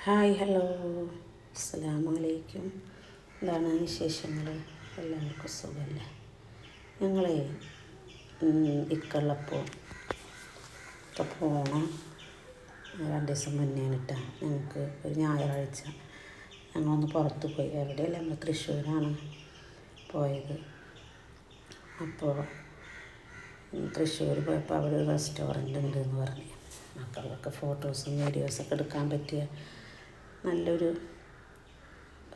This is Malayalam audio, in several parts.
ഹായ് ഹലോ അസ്സലാമു അലൈക്കും. എന്താണ് വിശേഷങ്ങൾ? എല്ലാവർക്കും സുഖമല്ലേ? ഞങ്ങളെ ഇക്കുള്ളപ്പോൾ ഒക്കെ പോകണം. 2 ദിവസം മുന്നേ ഇട്ടാ ഞങ്ങൾക്ക് ഒരു ഞായറാഴ്ച ഞങ്ങളൊന്ന് പുറത്ത് പോയി. എവിടെയല്ല, നമ്മൾ തൃശ്ശൂരാണ് പോയത്. അപ്പോൾ തൃശ്ശൂർ പോയപ്പോൾ അവിടെ ഒരു റെസ്റ്റോറൻ്റ് ഉണ്ടെന്ന് പറഞ്ഞു. മക്കൾക്കൊക്കെ ഫോട്ടോസും വീഡിയോസൊക്കെ എടുക്കാൻ പറ്റിയ നല്ലൊരു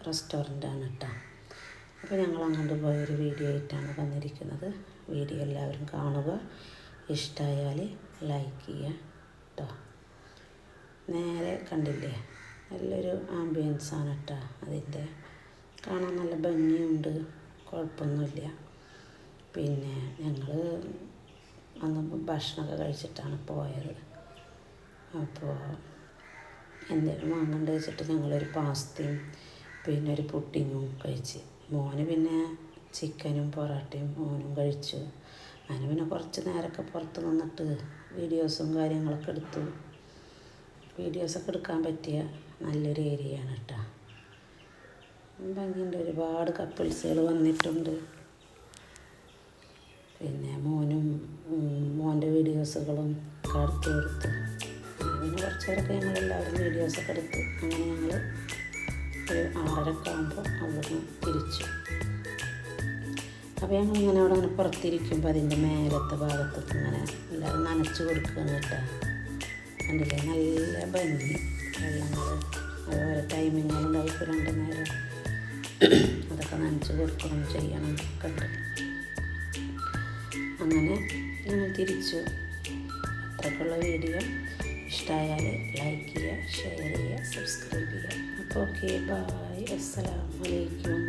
റെസ്റ്റോറൻ്റാണ് കേട്ടോ. അപ്പോൾ ഞങ്ങൾ അങ്ങോട്ട് പോയൊരു വീഡിയോ ആയിട്ടാണ് വന്നിരിക്കുന്നത്. വീഡിയോ എല്ലാവരും കാണുക, ഇഷ്ടമായാൽ ലൈക്ക് ചെയ്യുക കേട്ടോ. നേരെ കണ്ടില്ലേ, നല്ലൊരു ആംബിയൻസാണ് കേട്ടോ. അതിൻ്റെ കാണാൻ നല്ല ഭംഗിയുണ്ട്, കുഴപ്പമൊന്നുമില്ല. പിന്നെ ഞങ്ങൾ അന്ന് ഭക്ഷണമൊക്കെ കഴിച്ചിട്ടാണ് പോയത്. അപ്പോൾ എന്തെങ്കിലും വാങ്ങേണ്ട വെച്ചിട്ട് ഞങ്ങളൊരു പാസ്തയും പിന്നെ ഒരു പുഡിങ്ങും കഴിച്ച്. മോന് പിന്നെ ചിക്കനും പൊറോട്ടയും മോനും കഴിച്ചു. അതിന് പിന്നെ കുറച്ച് നേരമൊക്കെ പുറത്ത് നിന്നിട്ട് വീഡിയോസും കാര്യങ്ങളൊക്കെ എടുത്തു. വീഡിയോസൊക്കെ എടുക്കാൻ പറ്റിയ നല്ലൊരു ഏരിയയാണ് കേട്ടോ. ഭംഗിയുണ്ട്, ഒരുപാട് കപ്പിൾസുകൾ വന്നിട്ടുണ്ട്. പിന്നെ മോൻ്റെ വീഡിയോസുകളും ഒക്കെ എടുത്തു കൊടുത്തു. പിന്നെ കുറച്ച് നേരമൊക്കെ ഞങ്ങളെല്ലാവരും വീഡിയോസൊക്കെ എടുത്തു. അങ്ങനെ ഞങ്ങൾ ഒരു 6:30 ആകുമ്പോൾ അവിടുന്ന് തിരിച്ചു. അപ്പോൾ ഞങ്ങളിങ്ങനെ അവിടെ അങ്ങനെ പുറത്തിരിക്കുമ്പോൾ അതിൻ്റെ മേലത്തെ ഭാഗത്തൊക്കെ ഇങ്ങനെ എല്ലാവരും നനച്ച് കൊടുക്കുകയാണ് കേട്ടോ. കണ്ടില്ലേ, നല്ല ഭംഗി വെള്ളങ്ങൾ. അതുപോലെ ടൈമിങ്ങുകളുണ്ടാവും, ഇപ്പോൾ 2 നേരം അതൊക്കെ നനച്ച് കൊടുക്കണം, ചെയ്യണം ഒക്കെ ഉണ്ട്. അങ്ങനെ ഞങ്ങൾ തിരിച്ചു. അത്രയ്ക്കുള്ള വീഡിയോ ഇഷ്ടമായാൽ ലൈക്ക് ചെയ്യുക, ഷെയർ ചെയ്യുക, സബ്സ്ക്രൈബ് ചെയ്യുക. അപ്പോൾ ഓക്കെ, ബായ്, അസ്സലാമു അലൈക്കും.